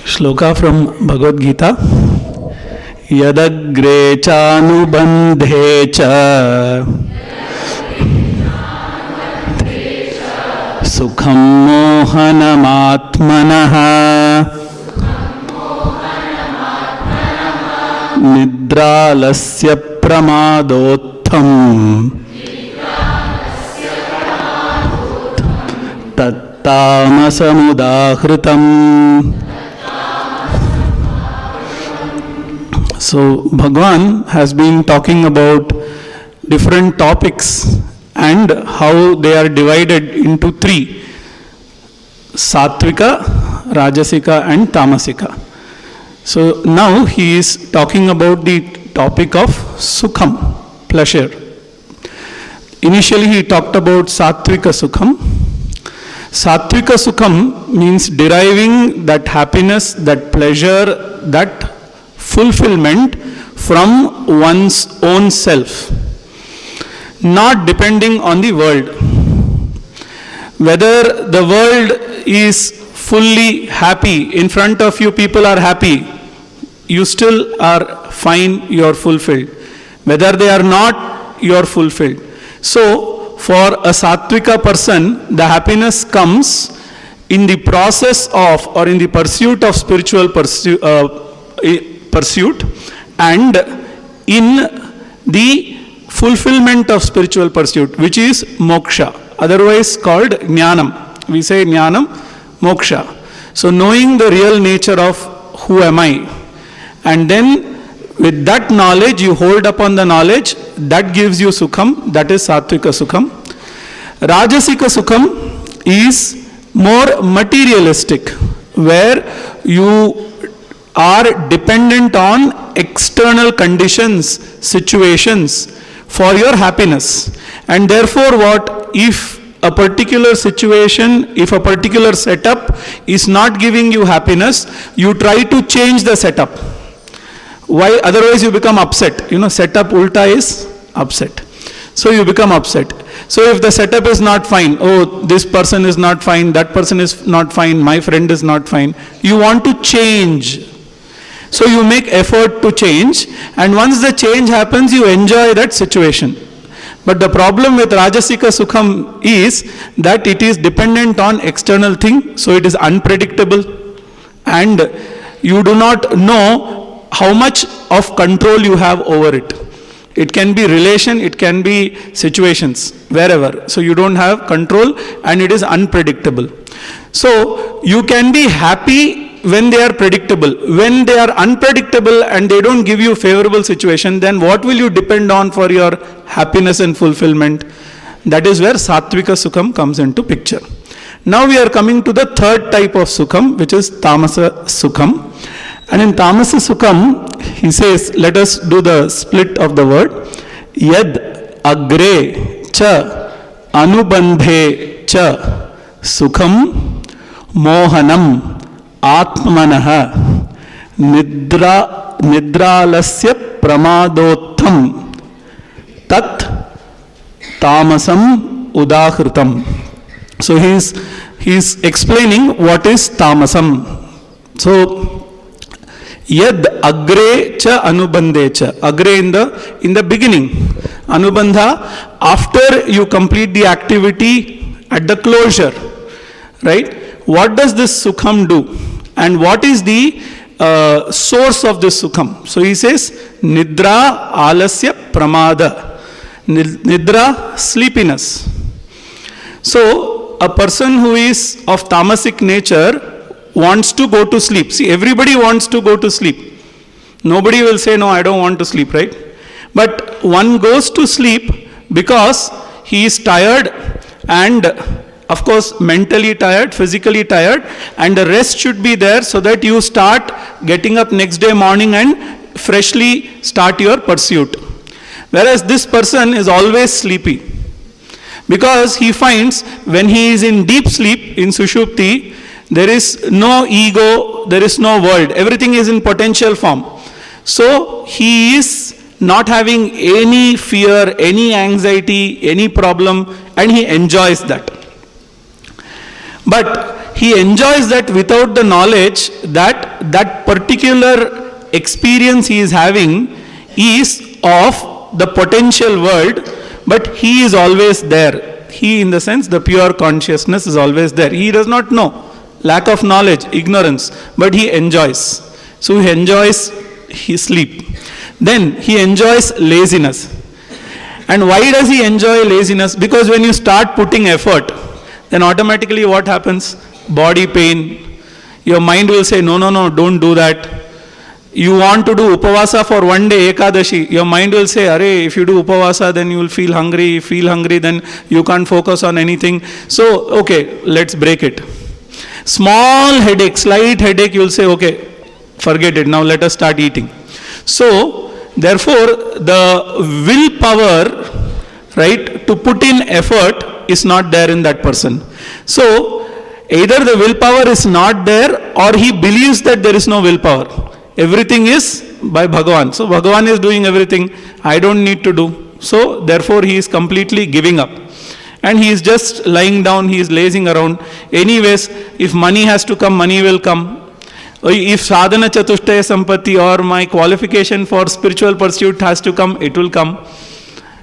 Shloka from Bhagavad Gita. Yadagre chanubandhe cha sukham mohanamatmanaha nidralasya pramadotham tattamasamudahritam. So Bhagwan has been talking about different topics and how they are divided into three: Sattvika, Rajasika and Tamasika. So now he is talking about the topic of Sukham, pleasure. Initially he talked about Sattvika Sukham. Sattvika Sukham means deriving that happiness, that pleasure, that fulfillment from one's own self, not depending on the world. Whether the world is fully happy, in front of you people are happy, you still are fine, you are fulfilled. Whether they are not, you are fulfilled. So, for a Sattvika person, the happiness comes in the process of or in the pursuit of spiritual pursuit and in the fulfillment of spiritual pursuit, which is moksha, otherwise called jnanam. We say jnanam, moksha. So knowing the real nature of who am I, and then with that knowledge you hold upon the knowledge, that gives you sukham, that is Sattvika Sukham. Rajasika Sukham is more materialistic, where you are dependent on external conditions, situations for your happiness. And therefore what if a particular situation, if a particular setup is not giving you happiness, you try to change the setup. Why? Otherwise you become upset. You know, setup ulta is upset. So you become upset. So if the setup is not fine, oh, this person is not fine, that person is not fine, my friend is not fine, you want to change. So you make effort to change, and once the change happens, you enjoy that situation. But the problem with Rajasika Sukham is that it is dependent on external thing, so it is unpredictable, and you do not know how much of control you have over it. It can be relation, it can be situations, wherever. So you don't have control and it is unpredictable. So you can be happy when they are predictable. When they are unpredictable and they don't give you favorable situation, then what will you depend on for your happiness and fulfillment? That is where Sattvika Sukham comes into picture. Now we are coming to the third type of Sukham, which is Tamasa Sukham. And in Tamasa Sukham, he says, let us do the split of the word. Yad agre cha anubandhe cha sukham mohanam atmanaha nidralasya pramadotham tat tamasam udahritam. So he is explaining what is tamasam. So yad agre cha anubandhe cha. Agre in the beginning. Anubandha after you complete the activity at the closure. Right? What does this sukham do? And what is the source of this sukham? So he says, nidra alasya pramada. Nidra, sleepiness. So a person who is of tamasic nature wants to go to sleep. See, everybody wants to go to sleep. Nobody will say, no, I don't want to sleep, right? But one goes to sleep because he is tired and of course mentally tired, physically tired, and the rest should be there so that you start getting up next day morning and freshly start your pursuit. Whereas this person is always sleepy because he finds when he is in deep sleep, in Sushupti, there is no ego, there is no world, everything is in potential form. So he is not having any fear, any anxiety, any problem, and he enjoys that. But he enjoys that without the knowledge that that particular experience he is having is of the potential world, but he is always there. He, in the sense, the pure consciousness is always there. He does not know. Lack of knowledge, ignorance, but he enjoys. So he enjoys his sleep. Then he enjoys laziness. And why does he enjoy laziness? Because when you start putting effort, then automatically what happens? Body pain. Your mind will say, no, don't do that. You want to do upavasa for one day, Ekadashi. Your mind will say, Arey, if you do upavasa, then you will feel hungry. Feel hungry, then you can't focus on anything. So, okay, let's break it. Small headache, slight headache, you will say, okay, forget it. Now let us start eating. So, therefore, the willpower, right, to put in effort is not there in that person. So, either the willpower is not there or he believes that there is no willpower. Everything is by Bhagavan. So, Bhagavan is doing everything. I don't need to do. So, therefore, he is completely giving up. And he is just lying down, he is lazing around. Anyways, if money has to come, money will come. If sadhana chatushtaya sampatti or my qualification for spiritual pursuit has to come, it will come.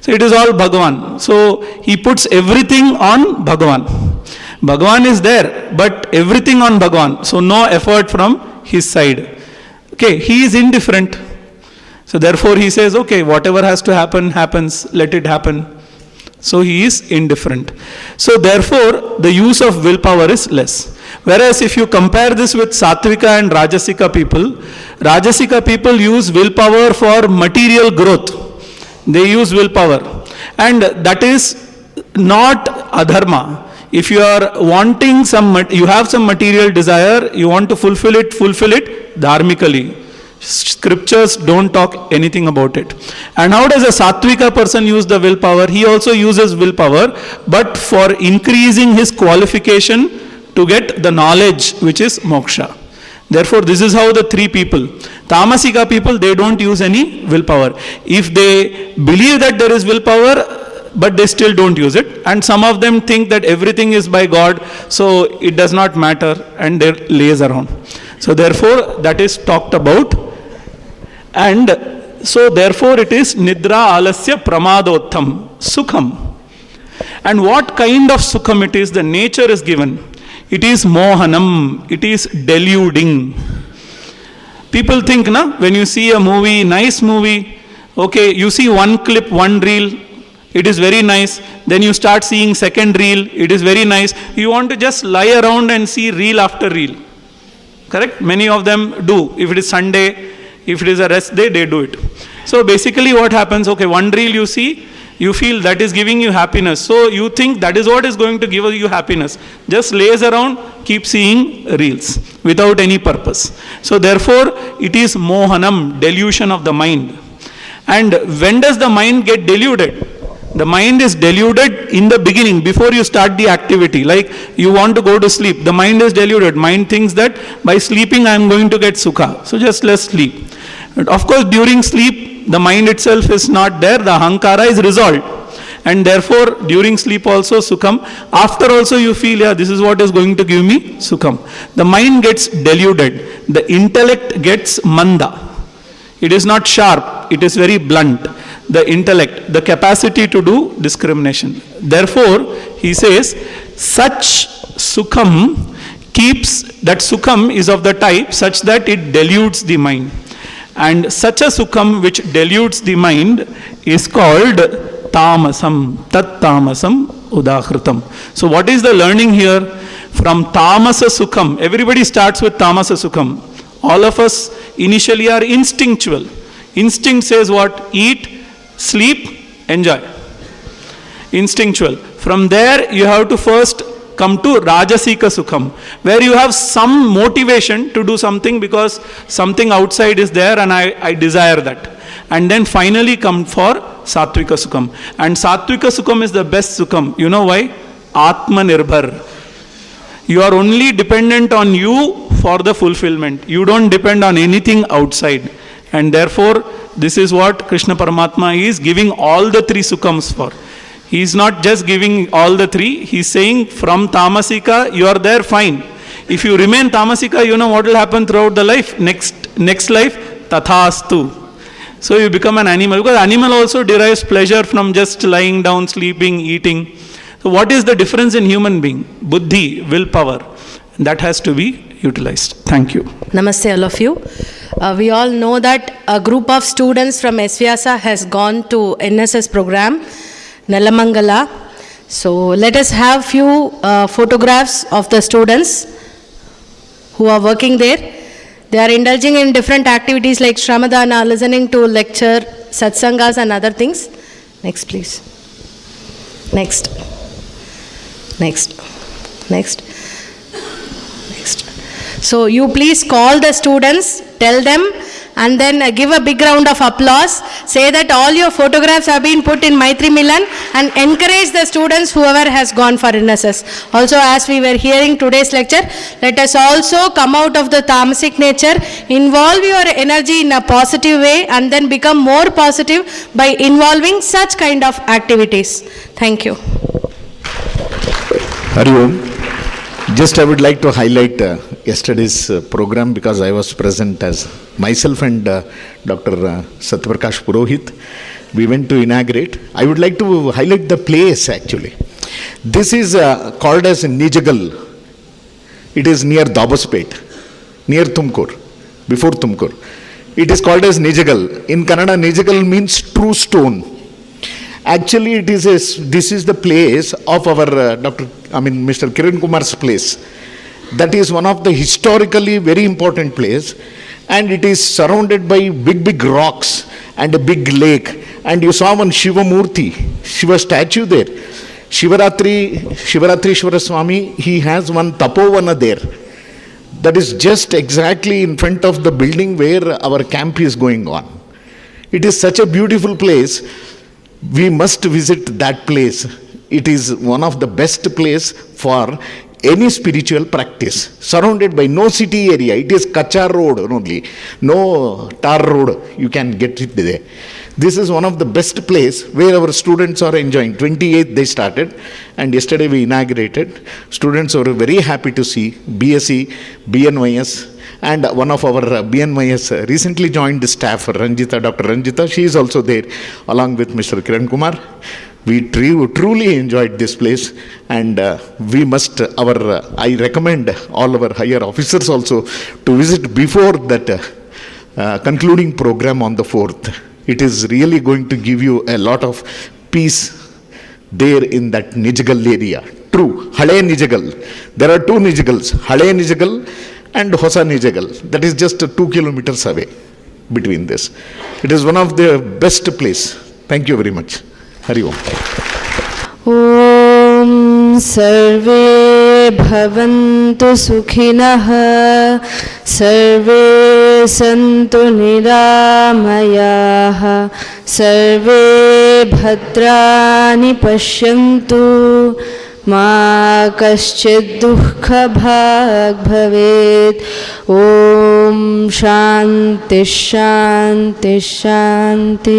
So it is all Bhagavan. So he puts everything on Bhagavan. Bhagavan is there, but everything on Bhagavan. So no effort from his side. Okay, he is indifferent. So therefore he says, okay, whatever has to happen, happens, let it happen. So he is indifferent. So therefore the use of willpower is less. Whereas if you compare this with Sattvika and Rajasika people use willpower for material growth. They use willpower. And that is not adharma. If you are wanting you have some material desire, you want to fulfill it dharmically. Scriptures don't talk anything about it. And how does a Sattvika person use the willpower? He also uses willpower, but for increasing his qualification to get the knowledge which is moksha. Therefore, this is how the three people. Tamasika people, they don't use any willpower. If they believe that there is willpower, but they still don't use it. And some of them think that everything is by God, so it does not matter, and they laze around. So therefore, that is talked about. And so therefore it is Nidra Alasya Pramadottham, Sukham. And what kind of Sukham it is? The nature is given. It is Mohanam, it is deluding. People think, when you see a movie, nice movie, okay, you see one clip, one reel, it is very nice. Then you start seeing second reel, it is very nice. You want to just lie around and see reel after reel. Correct? Many of them do. If it is Sunday, if it is a rest day, they do it. So basically what happens, okay, one reel you see, you feel that is giving you happiness. So you think that is what is going to give you happiness. Just laze around, keep seeing reels without any purpose. So therefore, it is mohanam, delusion of the mind. And when does the mind get deluded? The mind is deluded in the beginning, before you start the activity. Like you want to go to sleep, the mind is deluded. Mind thinks that by sleeping I am going to get sukha. So just let's sleep. But of course, during sleep, the mind itself is not there. The ahankara is resolved. And therefore, during sleep also sukham. After also you feel, yeah, this is what is going to give me sukham. The mind gets deluded. The intellect gets manda. It is not sharp. It is very blunt. The intellect, the capacity to do discrimination. Therefore, he says, such sukham keeps, that sukham is of the type such that it deludes the mind. And such a sukham which deludes the mind is called tamasam, tat tamasam udahritam. So what is the learning here? From tamasa sukham, everybody starts with tamasa sukham. All of us initially are instinctual. Instinct says what? Eat, sleep, enjoy. Instinctual. From there you have to first come to Rajasika Sukham, where you have some motivation to do something because something outside is there and I desire that. And then finally come for Sattvika Sukham. And Sattvika Sukham is the best Sukham. You know why? Atma Nirbhar. You are only dependent on you for the fulfillment. You don't depend on anything outside. And therefore, this is what Krishna Paramatma is giving all the three Sukhams for. He is not just giving all the three. He is saying from Tamasika, you are there, fine. If you remain tamasika, you know what will happen throughout the life? Next life, tathastu. So you become an animal, because animal also derives pleasure from just lying down, sleeping, eating. So what is the difference in human being? Buddhi, willpower. That has to be utilized. Thank you. Namaste all of you. We all know that a group of students from S-VYASA has gone to NSS program, Nelamangala. So let us have few photographs of the students who are working there. They are indulging in different activities like Shramadana, listening to lecture, satsangas and other things. Next please. Next. So you please call the students, tell them, and then give a big round of applause. Say that all your photographs have been put in Maitrimilan, and encourage the students whoever has gone for NSS. Also, as we were hearing today's lecture, let us also come out of the tamasic nature, involve your energy in a positive way, and then become more positive by involving such kind of activities. Thank you. Hari Om. Just I would like to highlight yesterday's program, because I was present as myself and Dr. Satyaprakash Purohit. We went to inaugurate. I would like to highlight the place actually. This is called as Nijagal. It is near Dabaspet, near Tumkur, before Tumkur. It is called as Nijagal. In Kannada, Nijagal means true stone. Actually, this is the place of our Mr. Kiran Kumar's place. That is one of the historically very important place, and it is surrounded by big rocks and a big lake. And you saw one Shiva Murti, Shiva statue there. Shivaratri Shivara Swami, he has one tapovana there. That is just exactly in front of the building where our camp is going on. It is such a beautiful place. We must visit that place. It is one of the best place for any spiritual practice. Surrounded by no city area. It is Kacha road only. No tar road. You can get it there. This is one of the best place where our students are enjoying. 28th they started, and yesterday we inaugurated. Students were very happy to see BSc, BNYS, and one of our BNYS recently joined the staff, Ranjita, Dr. Ranjita. She is also there along with Mr. Kiran Kumar. We truly enjoyed this place, and we must, I recommend all our higher officers also to visit before that concluding program on the 4th. It is really going to give you a lot of peace there in that Nijagal area. True, Hale Nijagal. There are two Nijagals, Hale Nijagal and Hosa Nijagal. That is just 2 kilometers away between this. It is one of the best place. Thank you very much. Hari Om. Om Sarve Bhavantu Sukhinah Sarve Santu Niramayaha Sarve Bhadrani Pashyantu Ma kaschid dukha bhag bhavet. Om Shanti Shanti Shanti.